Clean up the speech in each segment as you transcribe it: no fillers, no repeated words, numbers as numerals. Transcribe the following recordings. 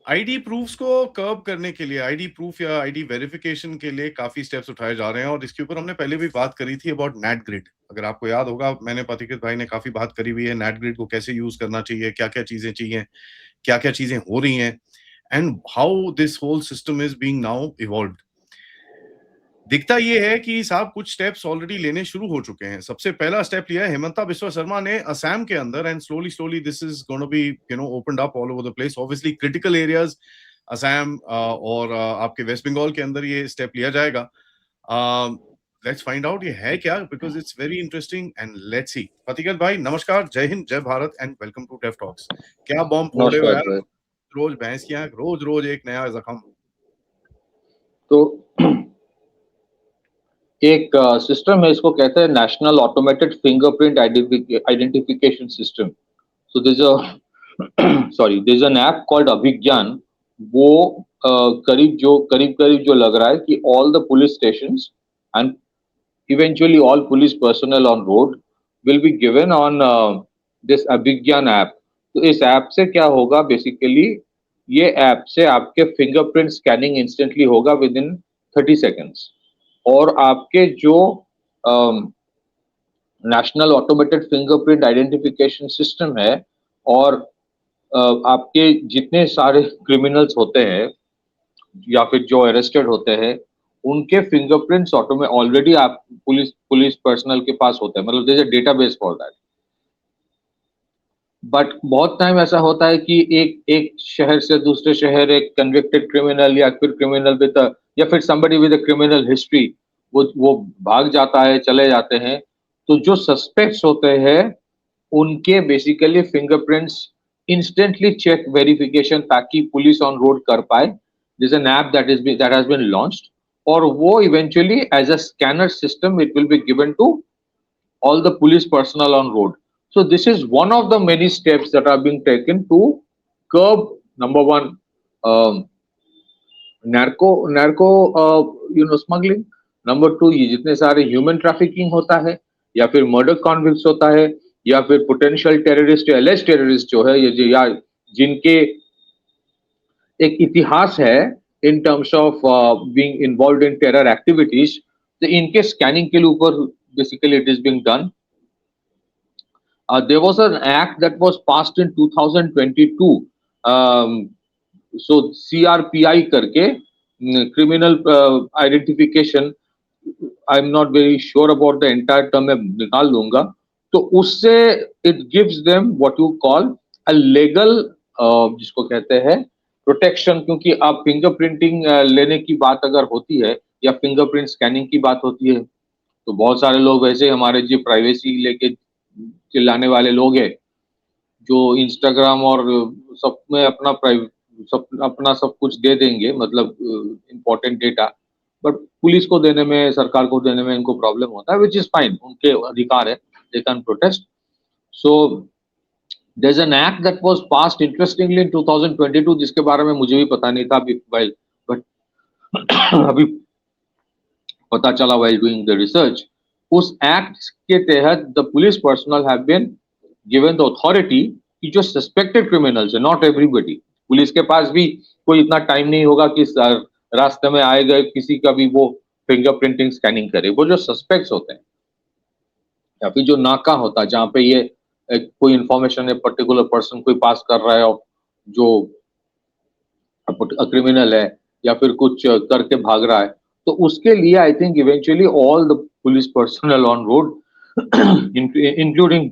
ID proofs को कर्ब करने के लिए, आईडी प्रूफ या आईडी वेरिफिकेशन के लिए काफी स्टेप्स उठाए जा रहे हैं और इसके ऊपर हमने पहले भी बात करी थी अबाउट नेट ग्रिड। अगर आपको याद होगा, मैंने पथिकृत भाई ने काफी बात करी हुई है नेट ग्रिड को कैसे यूज करना चाहिए, क्या-क्या चीजें चाहिए, क्या-क्या चीजें हो रही हैं and how this whole system is being now evolved. दिखता ये है कि साहब कुछ स्टेप्स ऑलरेडी लेने शुरू हो चुके हैं। सबसे पहला स्टेप लिया है हेमंता बिस्वा शर्मा ने असम के अंदर and slowly slowly this is gonna be opened up all over the place. Obviously critical areas Assam और आपके वेस्ट बंगाल के अंदर ये स्टेप लिया जाएगा। लेट्स फाइंड आउट ये है क्या, because it's very interesting and let's see. Pathikrit भाई नमस्कार, जय हिंद, जय Bharat and welcome to tef talks. क्या बॉम्ब फोड़ रहे हो नमस्कार यार, सर। रोज भैंस की आंख, रोज रोज एक नया जख्म। तो एक सिस्टम है, इसको कहते हैं national automated fingerprint identification system. So there is an app called Abhigyan. वो करीब करीब जो लग रहा है कि all the police stations and eventually all police personnel on road will be given on this Abhigyan app. तो इस ऐप से क्या होगा बेसिकली, ये ऐप से आपके फिंगरप्रिंट स्कैनिंग इंस्टेंटली होगा विद इन 30 सेकेंड्स। और आपके जो national automated fingerprint identification system है और आपके जितने सारे क्रिमिनल्स होते हैं या फिर जो अरेस्टेड होते हैं, उनके फिंगरप्रिंट्स ऑटोमेट ऑलरेडी आप पुलिस पर्सनल के पास होते हैं, मतलब there is a database for that. But बहुत टाइम ऐसा होता है कि एक शहर से दूसरे शहर एक कन्विक्टेड क्रिमिनल या फिर क्रिमिनल विद या फिर somebody with a criminal history वो भाग जाता है, चले जाते हैं। तो जो सस्पेक्ट्स होते हैं उनके basically fingerprints instantly check verification ताकि पुलिस ऑन रोड कर पाए। This an app that has been launched और वो eventually as a scanner system it will be given to all the police personnel on road. So this is one of the many steps that are being taken to curb number one, um, narco smuggling. Number two, ये जितने सारे human trafficking होता है या फिर murder convicts होता है या फिर पोटेंशियल टेररिस्ट या एलिज्ड टेररिस्ट जो है ये या जिनके एक इतिहास है in terms of being involved in terror activities, तो इनके स्कैनिंग के ऊपर basically it is being done. There was an act that was passed in 2022. So CRPI करके criminal identification, I'm not very sure about the entire term, मैं निकाल लूंगा. तो उससे it gives them what you call a legal जिसको कहते हैं protection, क्योंकि आप फिंगरप्रिंटिंग लेने की बात अगर होती है या फिंगरप्रिंट स्कैनिंग की बात होती है तो बहुत सारे लोग वैसे हमारे जो प्राइवेसी लेके चिल्लाने वाले लोग हैं जो इंस्टाग्राम और सब में अपना सब कुछ दे देंगे, मतलब इम्पोर्टेंट डेटा, बट पुलिस को देने में, सरकार को देने में इनको प्रॉब्लम होता है, विच इज फाइन, उनके अधिकार है, they can protest. So there is an act that was passed interestingly in 2022 जिसके बारे में मुझे भी पता नहीं था अभी, बट अभी पता चला while doing the research. उस एक्ट के तहत the police personnel have been given the authority कि जो सस्पेक्टेड क्रिमिनल्स है, नॉट एवरीबॉडी, पुलिस के पास भी कोई इतना टाइम नहीं होगा कि रास्ते में आए गए किसी का भी वो फिंगरप्रिंटिंग स्कैनिंग करे. वो जो सस्पेक्ट्स होते हैं या फिर जो नाका होता है जहाँ पे ये कोई इंफॉर्मेशन है पर्टिकुलर पर्सन कोई पास कर रहा है जो क्रिमिनल है या फिर कुछ करके भाग रहा है, तो उसके लिए I think eventually all the police personnel on road including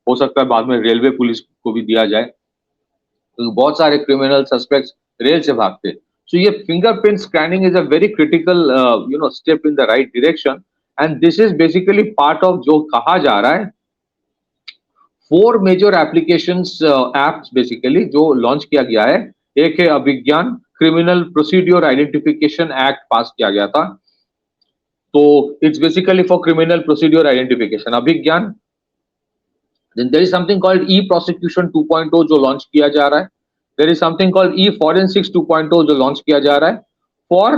हो सकता है बाद में रेलवे पुलिस को भी दिया जाए, तो बहुत सारे क्रिमिनल सस्पेक्ट्स रेल से भागते. सो ये fingerprint scanning is a very critical step in the right direction and this is basically part of जो कहा जा रहा है 4 मेजर एप्लीकेशंस एप्स बेसिकली जो लॉन्च किया गया है. एक है Abhigyan, criminal procedure identification act pass किया गया था, तो it's basically for criminal procedure identification Abhigyan. Then there is something called e-prosecution 2.0 जो लॉन्च किया जा रहा है. There is something called e-forensics 2.0 जो लॉन्च किया जा रहा है for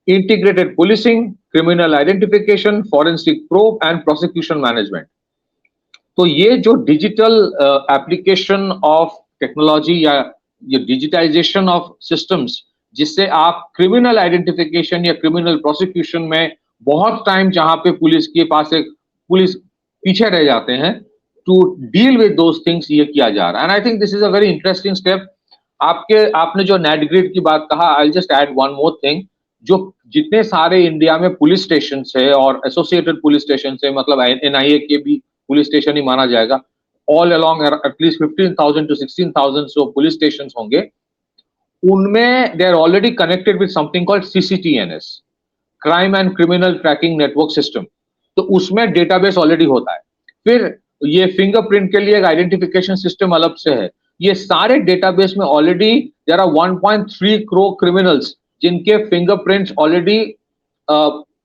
integrated policing, criminal identification, forensic probe and prosecution management. तो ये जो डिजिटल एप्लीकेशन ऑफ टेक्नोलॉजी या ये डिजिटाइजेशन ऑफ सिस्टम्स, जिससे आप क्रिमिनल आइडेंटिफिकेशन या क्रिमिनल प्रोसिक्यूशन में बहुत टाइम जहां पे पुलिस के पास एक पुलिस पीछे रह जाते हैं, to deal with those things, ये किया जा रहा है। And I think this is a very interesting step. आपने जो नेट ग्रिड की बात कहा, I just add one more thing. जो जितने सारे इंडिया में पुलिस स्टेशन है और एसोसिएटेड पुलिस स्टेशन है, मतलब एनआईए के भी पुलिस स्टेशन ही माना जाएगा, ऑल अलोंग एटलीस्ट 15,000 to 16,000 जो पुलिस स्टेशन होंगे, उनमें they are already connected with something called CCTNS, crime and criminal tracking network system. तो उसमें डेटाबेस ऑलरेडी होता है। फिर ये फिंगरप्रिंट के लिए एक आइडेंटिफिकेशन सिस्टम अलग से है। ये सारे डेटाबेस में already there are 1.3 crore criminals जिनके fingerprints already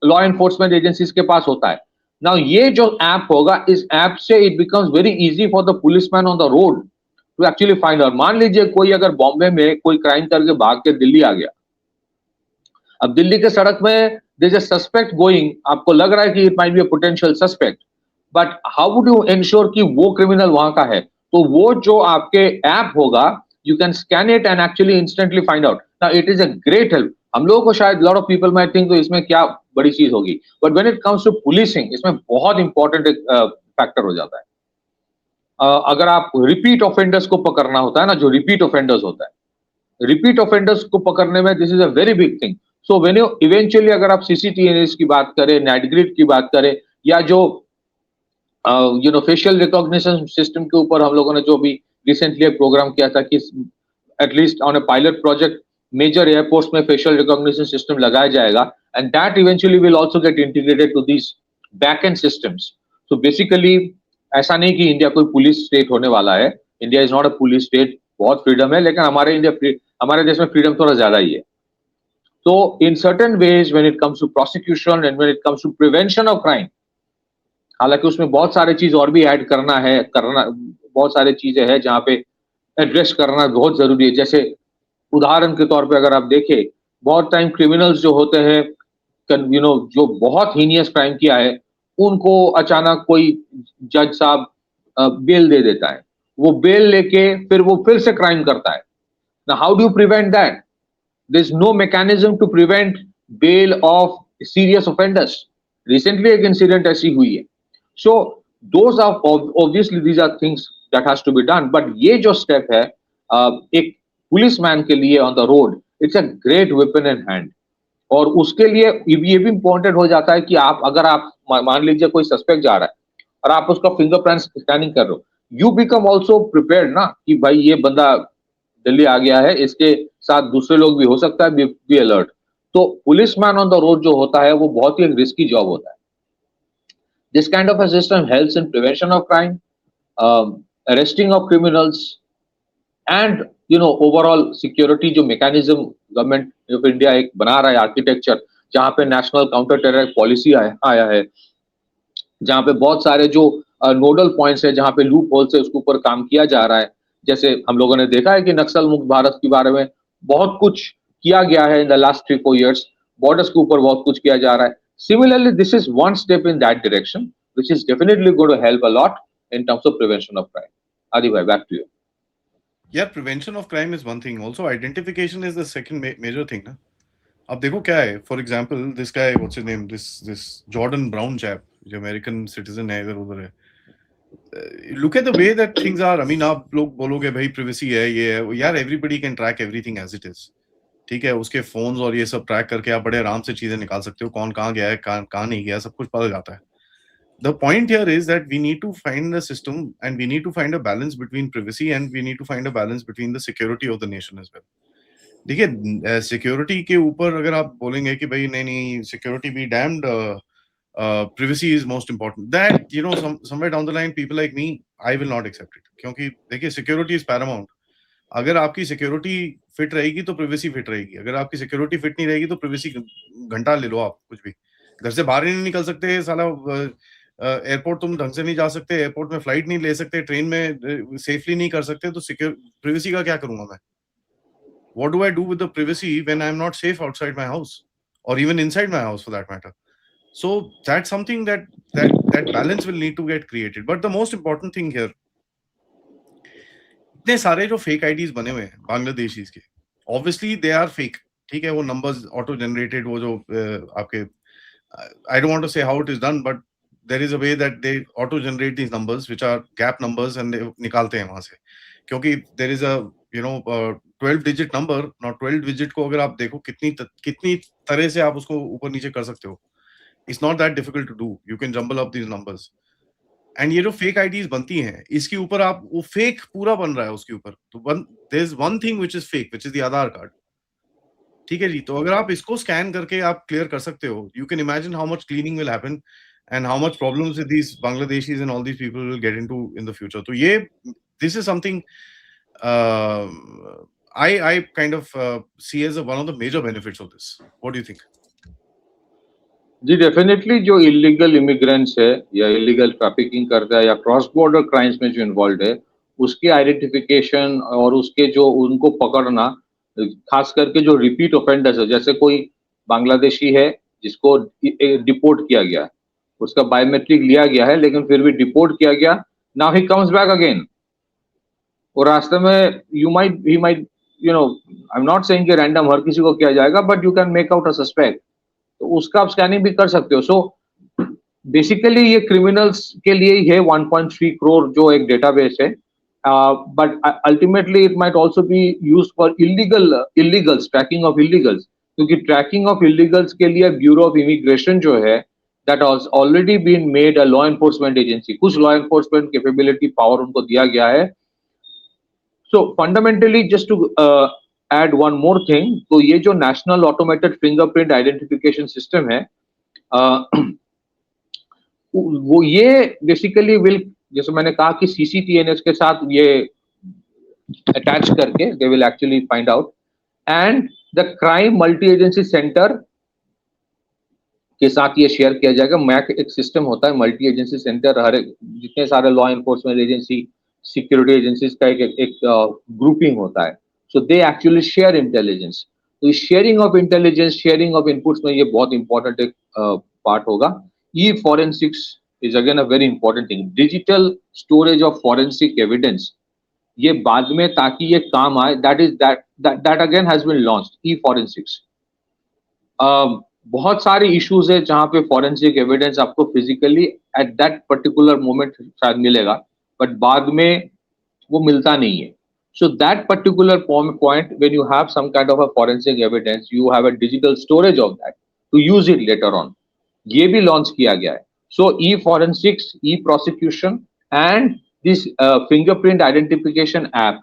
law enforcement agencies के पास होता है। नाउ ये जो ऐप होगा, इस ऐप से it becomes very easy for the policeman on the road to actually find out. मान लीजिए कोई अगर बॉम्बे में कोई क्राइम करके भाग के दिल्ली आ गया, अब दिल्ली के सड़क में there is a suspect going, आपको लग रहा है कि it might be a potential suspect, but how would you ensure कि वो क्रिमिनल वहां का है? तो वो जो आपके ऐप होगा, you can scan it and actually instantly find out. Now it is a great help. हम लोगों को शायद lot of people might think तो इसमें क्या बड़ी चीज होगी, but when it comes to policing, इसमें बहुत इंपॉर्टेंट फैक्टर हो जाता है। अगर आप रिपीट ऑफेंडर्स को पकड़ना होता है ना, जो रिपीट ऑफेंडर्स होता है, रिपीट ऑफेंडर्स को पकड़ने में this is a very big thing. So when you eventually, अगर आप सीसीटीएनएस की बात करें, नेटग्रिड की बात करें, या जो फेशियल रिकॉग्निशन सिस्टम के ऊपर हम लोगों ने जो भी रिसेंटली एक प्रोग्राम किया था कि at least on a pilot project major airports में फेशियल रिकॉग्निशन सिस्टम लगाया जाएगा, and that eventually will also get integrated to this back end systems. So basically ऐसा नहीं कि इंडिया कोई पुलिस स्टेट होने वाला है। India is not a police state. बहुत फ्रीडम है, लेकिन हमारे देश में फ्रीडम थोड़ा ज्यादा ही है। तो in certain ways when it comes to prosecution and when it comes to prevention of crime, हालांकि उसमें बहुत सारे चीज और भी ऐड करना बहुत सारे चीजें हैं जहां पे एड्रेस करना बहुत जरूरी है। जैसे उदाहरण के तौर पे अगर आप देखें, बहुत टाइम क्रिमिनल्स जो होते हैं, जो बहुत हीनियस क्राइम किया है, उनको अचानक कोई जज साहब बेल दे देता है। वो बेल लेके फिर वो फिर से क्राइम करता है। ना how do you prevent that? There is no mechanism to prevent bail of serious offenders. Recently एक इंसिडेंट ऐसी हुई है। So those are obviously these are things that has to be done. But ये जो step है एक police man के लिए on the road, it's a great weapon in hand. और उसके लिए ये भी इंपॉर्टेंट हो जाता है कि अगर आप मान लीजिए कोई सस्पेक्ट जा रहा है और आप उसका फिंगरप्रिंट स्कैनिंग कर रहे हो, यू बिकम ऑल्सो प्रिपेयर्ड ना, कि भाई ये बंदा दिल्ली आ गया है, इसके साथ दूसरे लोग भी हो सकता है, बी अलर्ट। तो police man on the road जो होता है वो बहुत ही एक रिस्की जॉब होता है। This kind of a system helps in prevention of crime, arresting of criminals, and overall security जो मैकेनिज्म गवर्नमेंट ऑफ इंडिया एक बना रहा है आर्किटेक्चर, जहां पे नेशनल काउंटर टेरर पॉलिसी आया है, जहां पे बहुत सारे जो नोडल पॉइंट्स है, जहां पे लूप होल्स है, उसके ऊपर काम किया जा रहा है। जैसे हम लोगों ने देखा है कि नक्सल मुक्त भारत के बारे में बहुत कुछ किया गया है in the last 3-4 years। Borders के ऊपर बहुत कुछ किया जा रहा है। Similarly this is one step in that direction which is definitely going to help a lot in terms of prevention of crime. Adi bhai, back to you. Yeah, prevention of crime is one thing. Also, identification is the second major thing. Na? अब देखो क्या है, for example this guy, what's his name, this Jordan Brown chap, जो American citizen है, इधर उधर है। Look at the way that things are. I mean, आप लोग बोलोगे भाई प्रिवेसी है, ये है यार, everybody can track everything as it is. ठीक है, उसके फोन्स और ये सब ट्रैक करके आप बड़े आराम से चीजें निकाल सकते हो, कौन कहाँ गया है, कहाँ नहीं गया, सब कुछ पता जाता है। The point here is that we need to find the system and we need to find a balance between privacy and we need to find a balance between the security of the nation as well. देखिए, security के ऊपर अगर आप बोलेंगे कि भाई नहीं नहीं, security be damned, privacy is most important, that somewhere down the line people like me, I will not accept it, क्योंकि देखिए सिक्योरिटी is paramount। अगर आपकी सिक्योरिटी फिट रहेगी तो प्रिवेसी फिट रहेगी, अगर आपकी सिक्योरिटी फिट नहीं रहेगी तो प्रिवेसी घंटा ले लो, आप कुछ भी घर से बाहर ही नहीं निकल सकते साला, एयरपोर्ट तुम ढंग से नहीं जा सकते, एयरपोर्ट में फ्लाइट नहीं ले सकते, ट्रेन में सेफली नहीं कर सकते, तो सिक्योर प्रिवेसी का क्या करूंगा मैं? What do I do with the privacy when I'm not safe outside my house or even inside my house for that matter? So that's something that balance will need to get created. But the most important thing here, इतने सारे जो fake IDs बने हुए हैं Bangladeshis के, obviously they are fake, ठीक है, वो नंबर्स ऑटो जनरेटेड, वो जो आपके, I don't want to say how it is done, but there is a way that they auto generate these numbers which are gap numbers and निकालते हैं वहां से, क्योंकि there is a 12 digit number, not 12 digit को अगर आप देखो कितनी तरह से आप उसको ऊपर नीचे कर सकते हो, it's not that difficult to do, you can jumble up these numbers. And ये जो फेक आईडीज बनती हैं, इसके ऊपर आप वो फेक पूरा बन रहा है उसके ऊपर, तो there is one thing which is fake, which is the Aadhaar card, ठीक है जी। तो अगर आप इसको स्कैन करके आप क्लियर कर सकते हो, you can imagine how much cleaning will happen and how much problems with these Bangladeshis and all these people will get into in the future. तो ये, this is something I kind of see as one of the major benefits of this. What do you think? जी definitely जो illegal immigrants है या illegal trafficking करता है या cross border crimes में जो इन्वॉल्व है, उसके आइडेंटिफिकेशन और उसके जो उनको पकड़ना, खास करके जो रिपीट ऑफेंडर्स है, जैसे कोई बांग्लादेशी है जिसको डिपोर्ट किया गया, उसका बायोमेट्रिक लिया गया है लेकिन फिर भी डिपोर्ट किया गया, now he comes back again, और रास्ते में he might I am not saying कि रैंडम हर किसी को किया जाएगा, but you can make out a suspect, तो उसका आप स्कैनिंग भी कर सकते हो। सो बेसिकली ये क्रिमिनल्स के लिए ही है 1.3 करोड़ जो एक डेटाबेस है, but ultimately it might also be used for illegals, tracking of illegals, क्योंकि ट्रैकिंग ऑफ इलीगल्स के लिए ब्यूरो ऑफ इमिग्रेशन जो है that has already been made a law enforcement agency, कुछ लॉ एनफोर्समेंट कैपेबिलिटी पावर उनको दिया गया है। So fundamentally just to add one more thing, तो ये जो national automated fingerprint identification system है, वो ये बेसिकली विल, जैसे मैंने कहा कि सीसीटीएनएस के साथ ये अटैच करके they will actually find out, and the crime multi agency centre के साथ ये शेयर किया जाएगा। मैक एक सिस्टम होता है, मल्टी एजेंसी सेंटर, हर एक जितने सारे law enforcement agency, security agencies का एक ग्रुपिंग होता है, so they actually share intelligence. तो sharing of intelligence, sharing of inputs में ये बहुत इंपॉर्टेंट एक पार्ट होगा। E forensics is again a very important thing, digital storage of forensic evidence, ये बाद में ताकि ये काम आए, that again has been launched, e forensics. बहुत सारे इश्यूज है जहां पे फॉरेंसिक एविडेंस आपको physically eight that particular moment शायद मिलेगा, बट बाद में वो मिलता नहीं है। So that particular point when you have some kind of a forensic evidence, you have a digital storage of that to use it later on, ये भी लॉन्च किया गया है। So e forensics, e prosecution and this fingerprint identification app,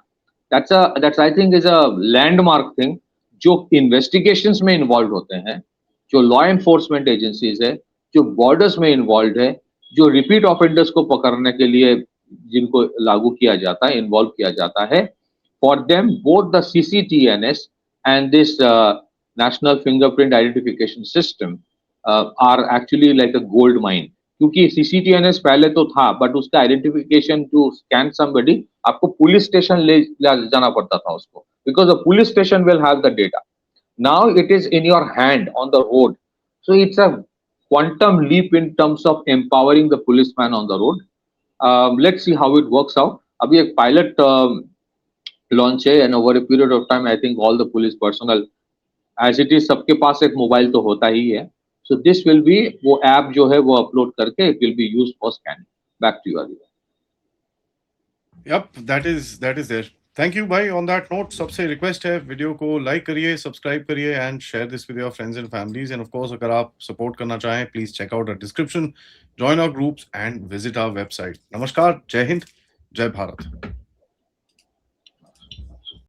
that's I think is a landmark thing, जो investigations में involve होते हैं, जो लॉ एनफोर्समेंट एजेंसीज है, जो बॉर्डर्स में इन्वॉल्व है, जो रिपीट ऑफेंडर्स को पकड़ने के लिए जिनको लागू किया जाता है, इन्वॉल्व किया जाता है, for them both the CCTNS and this national fingerprint identification system are actually like a gold mine, क्योंकि सीसीटीएनएस पहले तो था, बट उसका आइडेंटिफिकेशन टू स्कैन समबडी आपको पुलिस स्टेशन ले जाना पड़ता था उसको, because the police station will have the data. Now it is in your hand on the road. So it's a quantum leap in terms of empowering the policeman on the road. Let's see how it works out. अभी एक pilot launch है, and over a period of time, I think all the police personnel, as it is, सबके पास एक mobile तो होता ही है. So this will be, वो app जो है वो अपलोड करके it will be used for scanning. Back to you, Aditya. Yep, that is there. Thank you भाई। On that note, सबसे रिक्वेस्ट है, वीडियो को लाइक करिए, सब्सक्राइब करिए and share this with your friends and families, and of course अगर आप support करना चाहें, please check out our description, join our groups and visit our website. नमस्कार, जय हिंद, जय भारत।